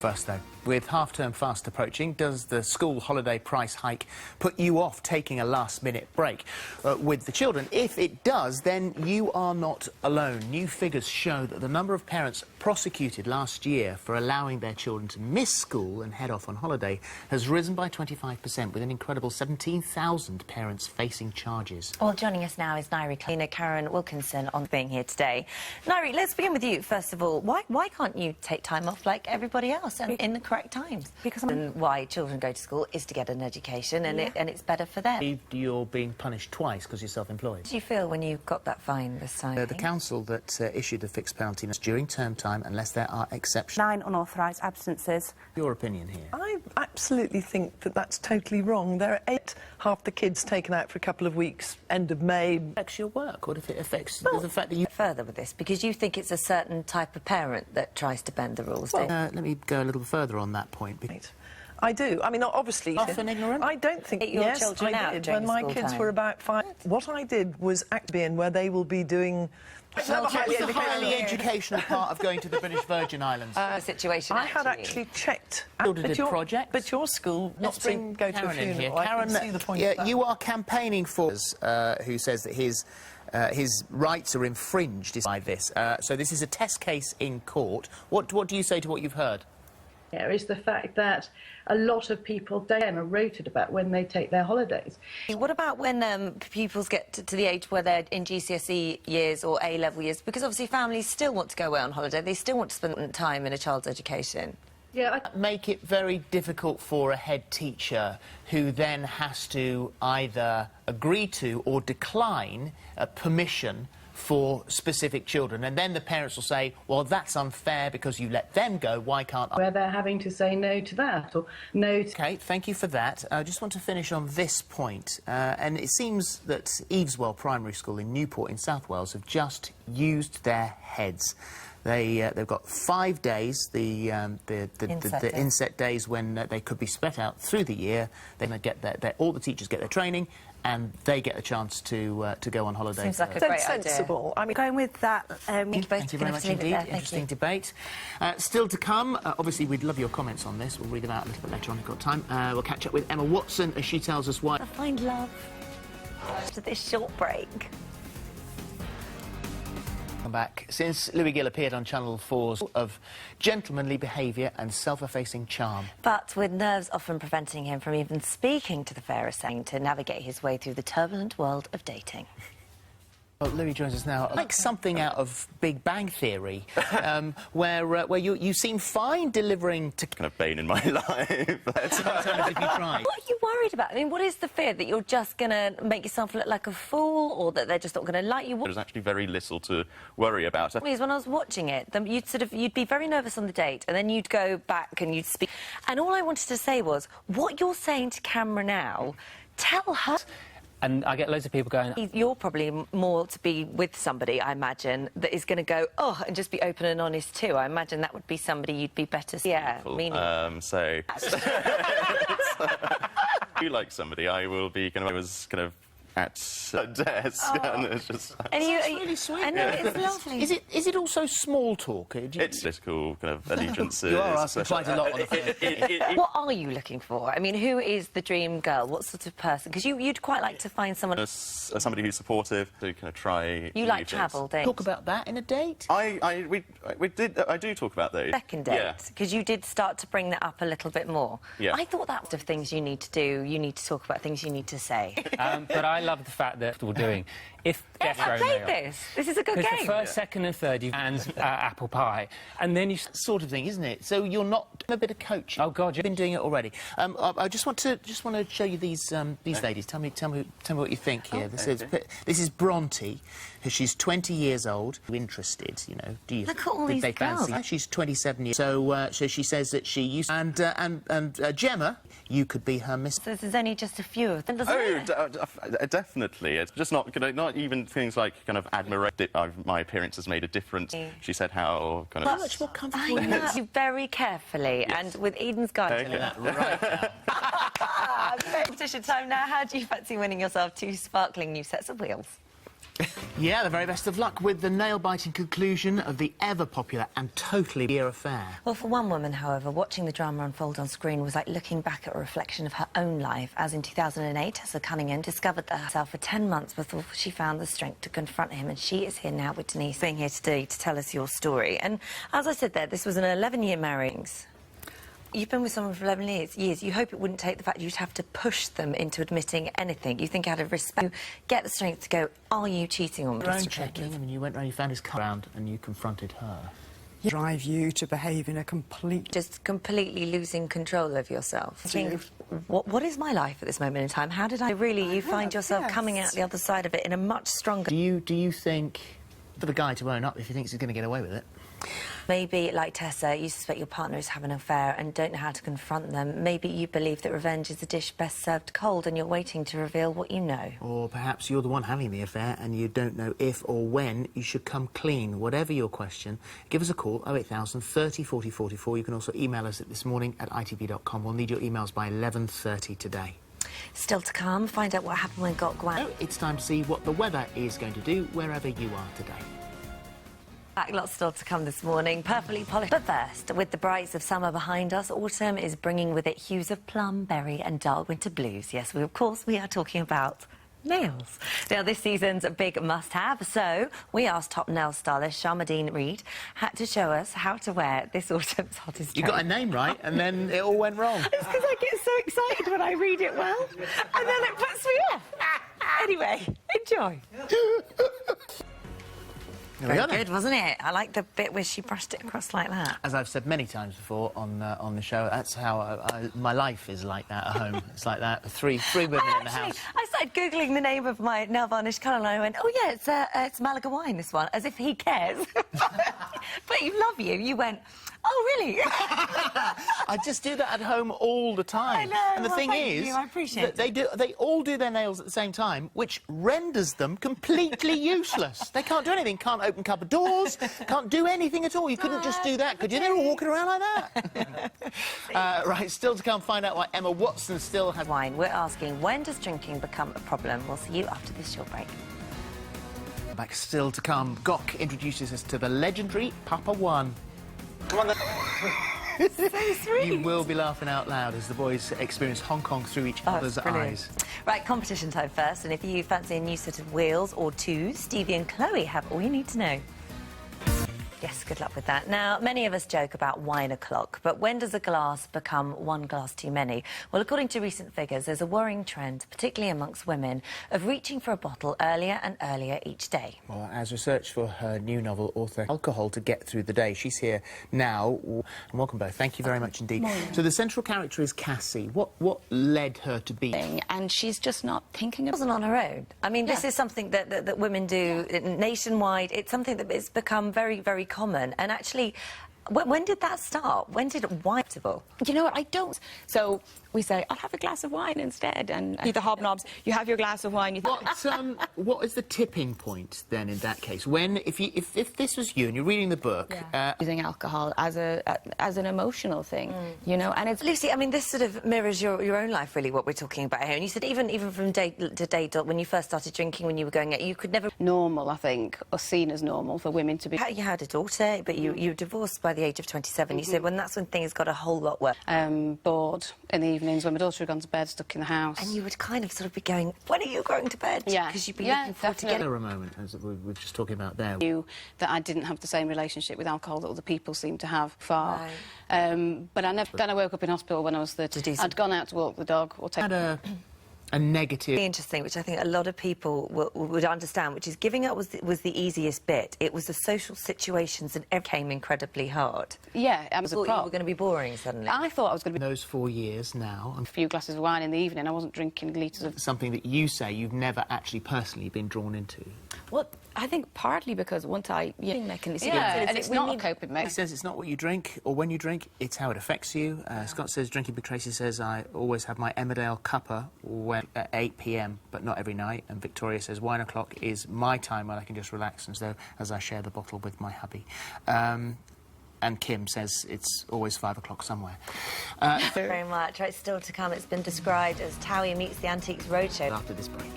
First, though, with half-term fast approaching, does the school holiday price hike put you off taking a last-minute break with the children? If it does, then you are not alone. New figures show that the number of parents prosecuted last year for allowing their children to miss school and head off on holiday has risen by 25%, with an incredible 17,000 parents facing charges. Well, joining us now is Nairi Karen Wilkinson on being here today. Nairi, let's begin with you, first of all. Why can't you take time off like everybody else and in the correct times? Because why children go to school is to get an education, and it's better for them. You're being punished twice because you're self-employed. How did you feel when you got that fine this time? The council that issued the fixed penalty during term time, unless there are exceptions. 9 unauthorised absences. Your opinion here? I absolutely think that that's totally wrong. There are half the kids taken out for a couple of weeks, end of May. Affects your work? What if it affects the fact that you... Further with this, because you think it's a certain type of parent that tries to bend the rules, well, let me go a little further on that point. I do. I mean, obviously... Often ignorant? I don't think... Your yes, children I out did. during When my school kids time. were about 5... What I did was Acbian, where they will be doing... What was the highly educational part of going to the British Virgin Islands? Situation, I had actually checked... Did projects? But your school, not to go to a Karen funeral, I can see the point of that. You are campaigning for who says that his rights are infringed by this. So this is a test case in court. What do you say to what you've heard? Is the fact that a lot of people are rotated about when they take their holidays. What about when pupils get to the age where they're in GCSE years or A-level years? Because obviously families still want to go away on holiday. They still want to spend time in a child's education. Yeah, Make it very difficult for a head teacher who then has to either agree to or decline permission for specific children, and then the parents will say, well, that's unfair because you let them go, why can't I? where they're having to say no to that or no to... OK, thank you for that. I just want to finish on this point, and it seems that Eveswell Primary School in Newport in South Wales have just used their heads. They've got 5 days, the inset days when they could be spread out through the year. They're going to get all the teachers get their training, and they get a chance to go on holiday. Seems like a great sensible. idea. I mean, Going with that... Thank you very much indeed. Interesting debate. Still to come, obviously, we'd love your comments on this. We'll read them out a little bit later on if we've got time. We'll catch up with Emma Watson as she tells us why... I find love after this short break. Come back. Since Louis Gill appeared on Channel 4's of gentlemanly behaviour and self-effacing charm. But with nerves often preventing him from even speaking to the fairest saying to navigate his way through the turbulent world of dating. Well, Louis joins us now. Like something out of Big Bang Theory, where you seem fine delivering to... Kind of bane in my life. Sometimes if you try. What are you worried about? I mean, what is the fear? That you're just going to make yourself look like a fool, or that they're just not going to like you? There's actually very little to worry about. When I was watching it, you'd be very nervous on the date, and then you'd go back and you'd speak. And all I wanted to say was, what you're saying to camera now, tell her... And I get loads of people going... You're probably more to be with somebody, I imagine, that is going to go, oh, and just be open and honest too. I imagine that would be somebody you'd be better... Yeah, meaning... So... If you like somebody, I will be kind of... I was kind of at a desk, and it's just... And It's really sweet. I know, it's lovely. Is it also small talk? It's political kind of allegiances. You are asking quite a lot on the phone. What are you looking for? I mean, who is the dream girl? What sort of person? Because you'd quite like to find someone... Somebody who's supportive, to kind of try... You like travel, don't you? Talk about that in a date? I do talk about those. Second date, because you did start to bring that up a little bit more. Yeah. I thought that was of things you need to do, you need to talk about, things you need to say. But I love the fact that we're doing... If Yes, I played this. This is a good game. Because the first, second and third, you and apple pie. And then you... Sort of thing, isn't it? So you're not a bit of coaching. Oh, God, You've been doing it already. I just want to show you these ladies. Tell me what you think here. This is Bronte. She's 20 years old. Interested, you know? Do you? Look at all did these they girls. fancy? She's 27 years. So she says that she used and Gemma, you could be her miss. So there's only just a few of them. Definitely. It's just not even things like kind of admiration. My appearance has made a difference. She said how kind of... Much more comfortable. I know. Very carefully, and with Eden's guidance. Okay. Right now. Competition time now. How do you fancy winning yourself 2 sparkling new sets of wheels? Yeah, the very best of luck with the nail-biting conclusion of the ever-popular and totally dear affair. Well, for one woman, however, watching the drama unfold on screen was like looking back at a reflection of her own life, as in 2008, Tessa Cunningham discovered that herself for 10 months before she found the strength to confront him, and she is here now with Denise, being here today to tell us your story. And as I said there, this was an 11-year marriage. You've been with someone for 11 years. You hope it wouldn't take the fact you'd have to push them into admitting anything. You think out of respect, you get the strength to go, are you cheating on me? Your own checking. I mean, you went round, you found his car around and you confronted her. Drive you to behave in a complete... Just completely losing control of yourself. Think, what is my life at this moment in time? How did you find yourself coming out the other side of it in a much stronger... Do you think for the guy to own up if he thinks he's going to get away with it? Maybe, like Tessa, you suspect your partner is having an affair and don't know how to confront them. Maybe you believe that revenge is a dish best served cold and you're waiting to reveal what you know. Or perhaps you're the one having the affair and you don't know if or when you should come clean. Whatever your question, give us a call, 08000 30 40 44. You can also email us at thismorning@itv.com. We'll need your emails by 11:30 today. Still to come, find out what happened when Got Gwen. Oh, it's time to see what the weather is going to do wherever you are today. Lots still to come this morning, perfectly polished. But first, with the brights of summer behind us, autumn is bringing with it hues of plum, berry and dark winter blues. Yes, of course, we are talking about nails. Now, this season's a big must-have, so we asked top nail stylist Sharmadine Reid to show us how to wear this autumn's hottest trend. You got a name right, and then it all went wrong. It's because I get so excited when I read it well, and then it puts me off. Anyway, enjoy. Very good, wasn't it? I like the bit where she brushed it across like that. As I've said many times before on the show, that's how my life is like that at home. It's like that. Three women in the house. I started Googling the name of my nail varnish colour and I went, oh, yeah, it's Malaga wine, this one, as if he cares. But you went, oh, really? I just do that at home all the time. I know. And the thing is, I appreciate that they all do their nails at the same time, which renders them completely useless. They can't do anything. Can't open cupboard doors. Can't do anything at all. You couldn't just do that, could you? They were walking around like that. Right, still to come, find out why Emma Watson still has wine. We're asking, when does drinking become a problem? We'll see you after this short break. Back still to come. Gok introduces us to the legendary Papa One. Come on, then. So sweet. You will be laughing out loud as the boys experience Hong Kong through each other's eyes. Right, competition time first, and if you fancy a new set of wheels or twos, Stevie and Chloe have all you need to know. Yes, good luck with that. Now, many of us joke about wine o'clock, but when does a glass become one glass too many? Well, according to recent figures, there's a worrying trend, particularly amongst women, of reaching for a bottle earlier and earlier each day. Well, as research for her new novel, author Alcohol to Get Through the Day. She's here now. And welcome both. Thank you very much indeed. Morning. So the central character is Cassie. What led her to be... And she's just not thinking of... It wasn't on her own. I mean, this is something that women do nationwide. It's something that has become very, very common. And actually, when did that start? When did wine... You know what, I don't. So we say, I'll have a glass of wine instead. And the hobnobs, you have your glass of wine. What is the tipping point, then, in that case? When, if this was you and you're reading the book... using alcohol as an emotional thing, you know, and it's... Lucy, I mean, this sort of mirrors your own life, really, what we're talking about here. And you said even from day to day, when you first started drinking, when you were going out, you could never... Normal, I think, or seen as normal for women to be... You had a daughter, but you were divorced by the age of 27. You said that's when things got a whole lot worse. Bored in the evenings when my daughter had gone to bed, stuck in the house. And you would kind of sort of be going, when are you going to bed? Yeah. Because you'd be looking forward to getting... There were a moment, as we were just talking about there. Knew that I didn't have the same relationship with alcohol that other people seem to have far. Right. But I never... Then I woke up in hospital when I was 30. I'd gone out to walk the dog or take... Had a negative... Interesting, which I think a lot of people would understand, which is giving up was the easiest bit. It was the social situations that became incredibly hard. Yeah, I thought you were going to be boring suddenly. I thought I was going to be... Those 4 years now... A few glasses of wine in the evening. I wasn't drinking litres of... Something that you say you've never actually personally been drawn into. Well, I think partly because once I... mechanism. Yeah, and it's not a coping He mechanism. says it's not what you drink or when you drink, it's how it affects you. Scott says drinking big. Tracy says I always have my Emmerdale cuppa at 8 p.m, but not every night. And Victoria says 1 o'clock is my time when I can just relax as I share the bottle with my hubby. And Kim says it's always 5 o'clock somewhere. Thank you very much. Right, still to come, it's been described as Towie meets the Antiques Roadshow. After this break.